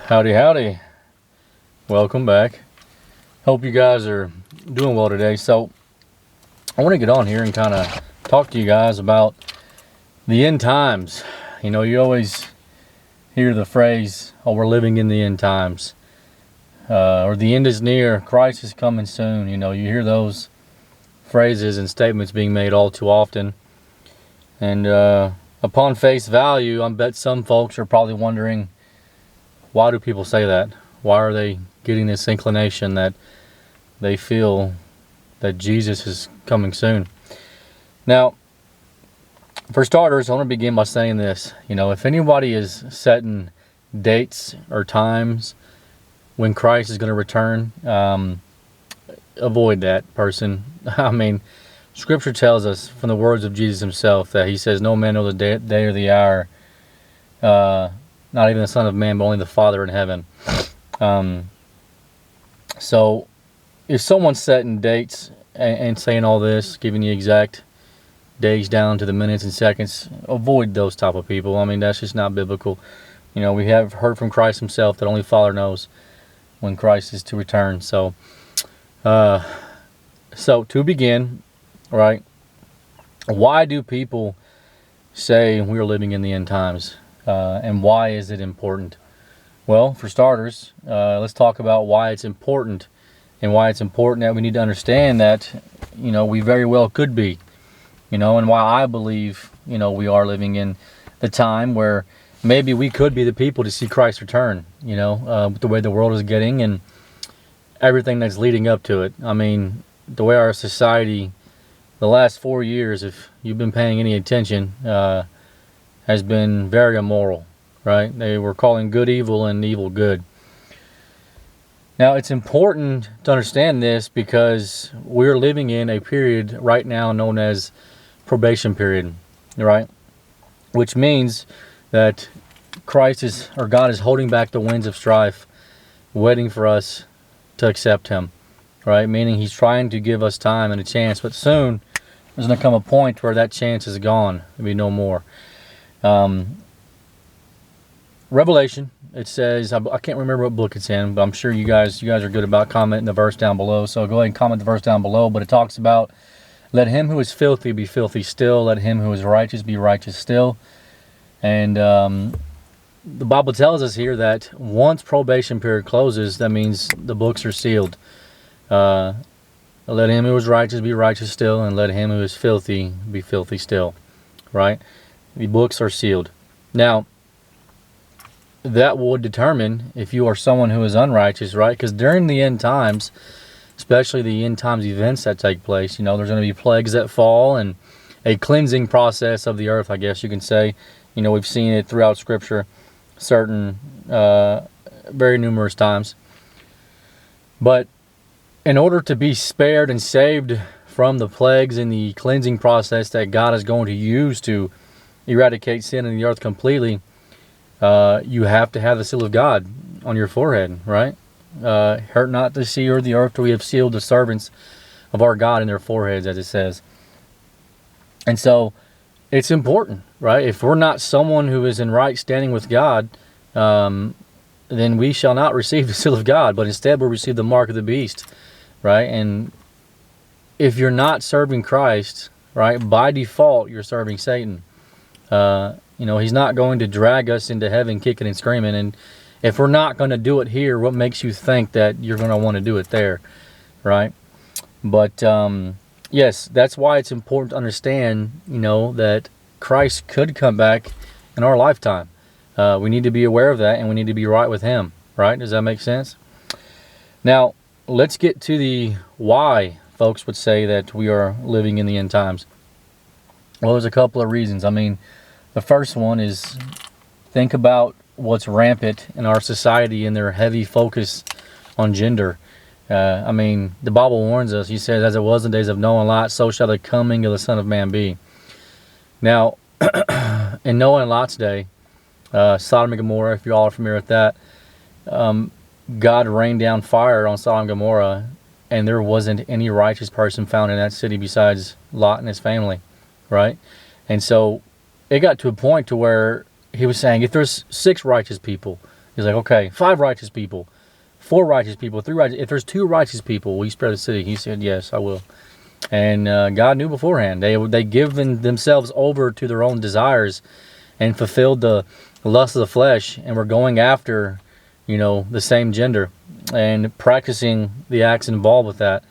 Howdy, howdy. Welcome back. Hope you guys are doing well today. So, I want to get on here and kind of talk to you guys about the end times. You know, you always hear the phrase, oh, we're living in the end times. Or the end is near, Christ is coming soon. You know, you hear those phrases and statements being made all too often. And upon face value, I bet some folks are probably wondering, why do people say that? Why are they getting this inclination that they feel that Jesus is coming soon? Now, for starters, I want to begin by saying this. You know, if anybody is setting dates or times when Christ is going to return, avoid that person. I mean, Scripture tells us from the words of Jesus himself that he says, no man knows the day or the hour, not even the Son of Man, but only the Father in heaven. So, if someone's setting dates and saying all this, giving you exact days down to the minutes and seconds, avoid those type of people. I mean, that's just not biblical. You know, we have heard from Christ himself that only Father knows when Christ is to return. So to begin, right, why do people say we're living in the end times? And why is it important? Well, for starters, let's talk about why it's important, and why it's important that we need to understand that, you know, we very well could be, you know, and why I believe, you know, we are living in the time where maybe we could be the people to see Christ return, you know, with the way the world is getting and everything that's leading up to it. I mean, the way our society, the last 4 years, if you've been paying any attention, has been very immoral, right? They were calling good evil and evil good. Now, it's important to understand this because we're living in a period right now known as probation period, right? Which means that God is holding back the winds of strife, waiting for us to accept him, right? Meaning he's trying to give us time and a chance, but soon there's going to come a point where that chance is gone. There'll be no more. Revelation, it says, I can't remember what book it's in, but I'm sure you guys are good about commenting the verse down below, so go ahead and comment the verse down below. But it talks about, let him who is filthy be filthy still, let him who is righteous be righteous still. And the Bible tells us here that once probation period closes, that means the books are sealed. Let him who is righteous be righteous still, and let him who is filthy be filthy still, right? The books are sealed. Now, that will determine if you are someone who is unrighteous, right? Because during the end times, especially the end times events that take place, you know, there's going to be plagues that fall and a cleansing process of the earth, I guess you can say. You know, we've seen it throughout Scripture, very numerous times. But in order to be spared and saved from the plagues and the cleansing process that God is going to use to eradicate sin in the earth completely, you have to have the seal of God on your forehead, right? Hurt not the sea or the earth till we have sealed the servants of our God in their foreheads, as it says. And so it's important, right? If we're not someone who is in right standing with God, then we shall not receive the seal of God, but instead we'll receive the mark of the beast, right? And if you're not serving Christ, right, by default you're serving Satan. You know, he's not going to drag us into heaven kicking and screaming. And if we're not going to do it here, what makes you think that you're going to want to do it there, right? But, yes, that's why it's important to understand, you know, that Christ could come back in our lifetime. We need to be aware of that, and we need to be right with him, right? Does that make sense? Now, let's get to the why folks would say that we are living in the end times. Well, there's a couple of reasons. I mean, the first one is, think about what's rampant in our society and their heavy focus on gender. I mean, the Bible warns us. He says, as it was in the days of Noah and Lot, so shall the coming of the Son of Man be. Now, in Noah and Lot's day, Sodom and Gomorrah, if you all are familiar with that, God rained down fire on Sodom and Gomorrah, and there wasn't any righteous person found in that city besides Lot and his family, right? And so it got to a point to where he was saying, if there's 6 righteous people, He's like, okay, 5 righteous people, 4 righteous people, 3 righteous. If there's 2 righteous people, will you spare the city? He said, yes, I will. And God knew beforehand. They given themselves over to their own desires and fulfilled the lust of the flesh, and were going after, the same gender and practicing the acts involved with that.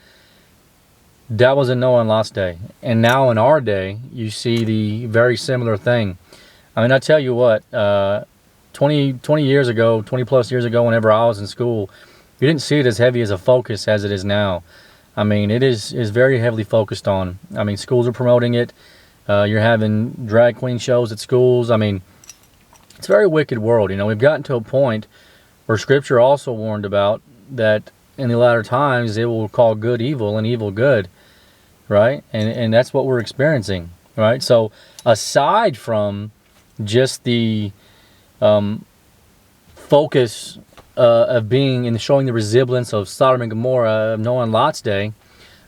That was in Noah and Lot's day. And now in our day, you see the very similar thing. I mean, I tell you what, 20 years ago, 20 plus years ago, whenever I was in school, you didn't see it as heavy as a focus as it is now. I mean, it is very heavily focused on. I mean, schools are promoting it. You're having drag queen shows at schools. I mean, it's a very wicked world. We've gotten to a point where Scripture also warned about that in the latter times it will call good evil and evil good, right? And that's what we're experiencing, right? So aside from just the focus of being and showing the resemblance of Sodom and Gomorrah of Noah and Lot's day,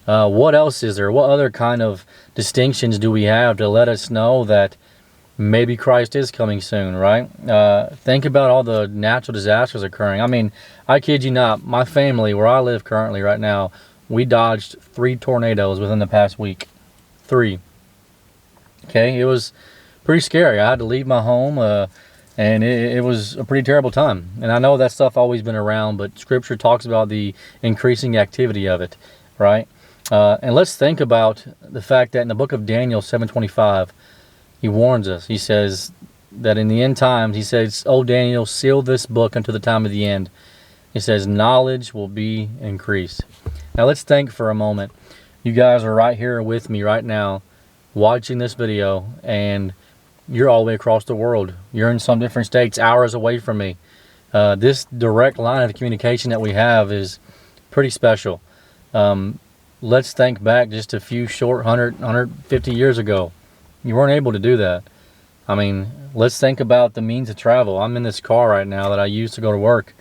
what else is there? What other kind of distinctions do we have to let us know that maybe Christ is coming soon, right? Think about all the natural disasters occurring. I mean, I kid you not, my family, where I live currently right now, we dodged 3 tornadoes within the past week. 3. Okay, it was pretty scary. I had to leave my home, and it was a pretty terrible time. And I know that stuff always been around, but Scripture talks about the increasing activity of it, right? And let's think about the fact that in the book of Daniel 7:25, he warns us. He says that in the end times, he says, "O Daniel, seal this book unto the time of the end." He says, knowledge will be increased. Now let's think for a moment. You guys are right here with me right now, watching this video, and you're all the way across the world. You're in some different states, hours away from me. This direct line of communication that we have is pretty special. Let's think back just a few short 150 years ago. You weren't able to do that. I mean, let's think about the means of travel. I'm in this car right now that I use to go to work.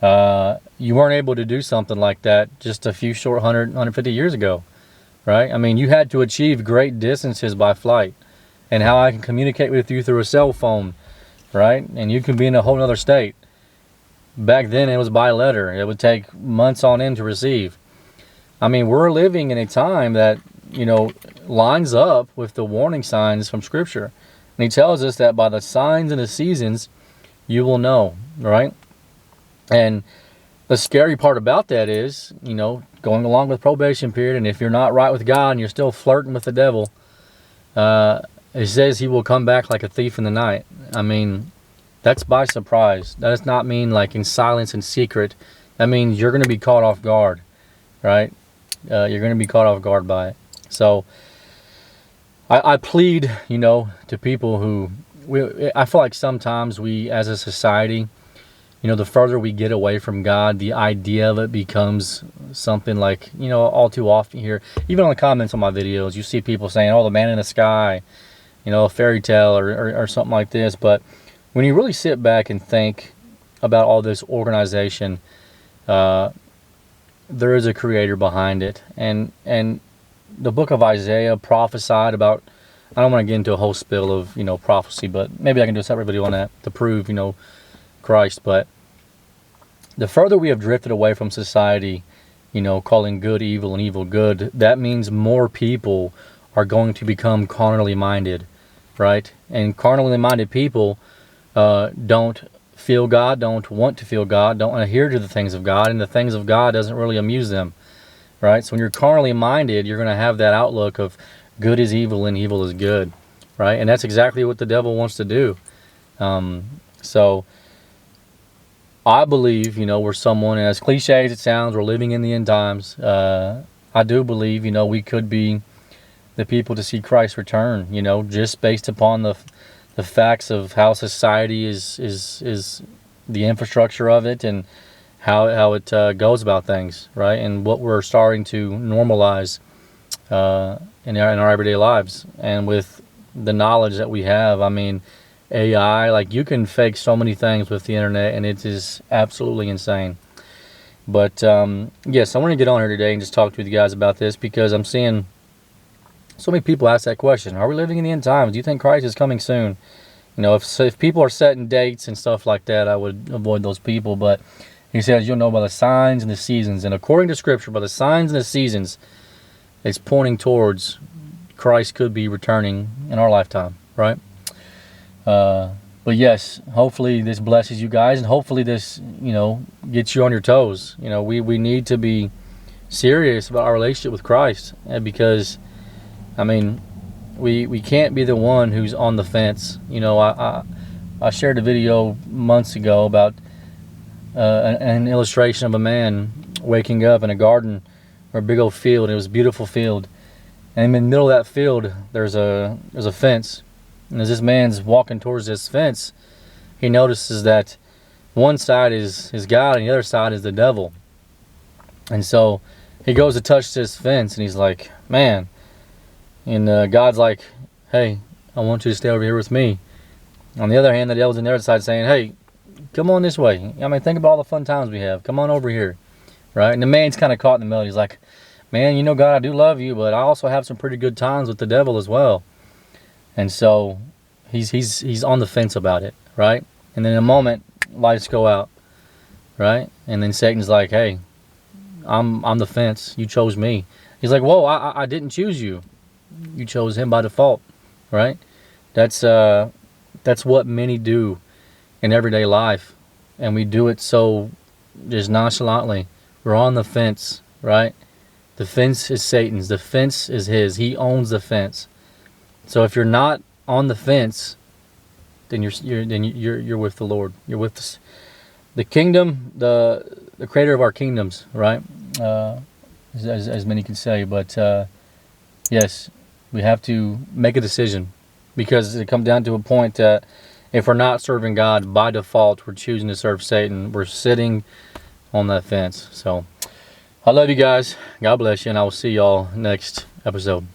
You weren't able to do something like that just a few short 150 years ago, right? I mean, you had to achieve great distances by flight. And how I can communicate with you through a cell phone, right? And you can be in a whole other state. Back then, it was by letter. It would take months on end to receive. I mean, we're living in a time that, lines up with the warning signs from Scripture. And he tells us that by the signs and the seasons, you will know, right? And the scary part about that is, going along with probation period, and if you're not right with God and you're still flirting with the devil, it says he will come back like a thief in the night. I mean, that's by surprise. That does not mean like in silence and secret. That means you're going to be caught off guard, right? You're going to be caught off guard by it. So I plead, to people who, I feel like sometimes we as a society, the further we get away from God, the idea of it becomes something like, all too often here. Even on the comments on my videos, you see people saying, oh, the man in the sky, a fairy tale or something like this. But when you really sit back and think about all this organization, there is a creator behind it. And the book of Isaiah prophesied about, I don't want to get into a whole spill of, prophecy, but maybe I can do a separate video on that to prove, Christ. But the further we have drifted away from society, calling good evil and evil good, that means more people are going to become carnally minded, right? And carnally minded people don't feel God, don't want to feel God, don't adhere to the things of God, and the things of God doesn't really amuse them, right? So when you're carnally minded, you're going to have that outlook of good is evil and evil is good, right? And that's exactly what the devil wants to do. So I believe, we're someone, and as cliche as it sounds, we're living in the end times. I do believe, we could be the people to see Christ return, just based upon the facts of how society is the infrastructure of it and how it goes about things, right? And what we're starting to normalize in our everyday lives. And with the knowledge that we have, I mean, AI, like you can fake so many things with the internet, and it is absolutely insane. But yes, I want to get on here today and just talk to you guys about this because I'm seeing so many people ask that question. Are we living in the end times? Do you think Christ is coming soon? You know, if people are setting dates and stuff like that, I would avoid those people. But he says you'll know by the signs and the seasons. And according to Scripture, by the signs and the seasons, it's pointing towards Christ could be returning in our lifetime, right? But yes, hopefully this blesses you guys, and hopefully this, gets you on your toes. We need to be serious about our relationship with Christ, because, we can't be the one who's on the fence. I shared a video months ago about an illustration of a man waking up in a garden or a big old field. It was a beautiful field, and in the middle of that field there's a fence. And as this man's walking towards this fence, he notices that one side is God and the other side is the devil. And so he goes to touch this fence, and he's like, man. And God's like, hey, I want you to stay over here with me. On the other hand, the devil's on the other side saying, hey, come on this way. Think about all the fun times we have. Come on over here. Right? And the man's kind of caught in the middle. He's like, man, God, I do love you, but I also have some pretty good times with the devil as well. And so he's on the fence about it, right? And then in a moment, lights go out, right? And then Satan's like, hey, I'm the fence. You chose me. He's like, whoa, I didn't choose you. You chose him by default, right? That's what many do in everyday life, and we do it so just nonchalantly. We're on the fence, right? The fence is Satan's. The fence is his. He owns the fence. So if you're not on the fence, then you're with the Lord. You're with the kingdom, the creator of our kingdoms, right? As many can say. But yes, we have to make a decision, because it comes down to a point that if we're not serving God, by default, we're choosing to serve Satan. We're sitting on that fence. So I love you guys. God bless you, and I will see y'all next episode.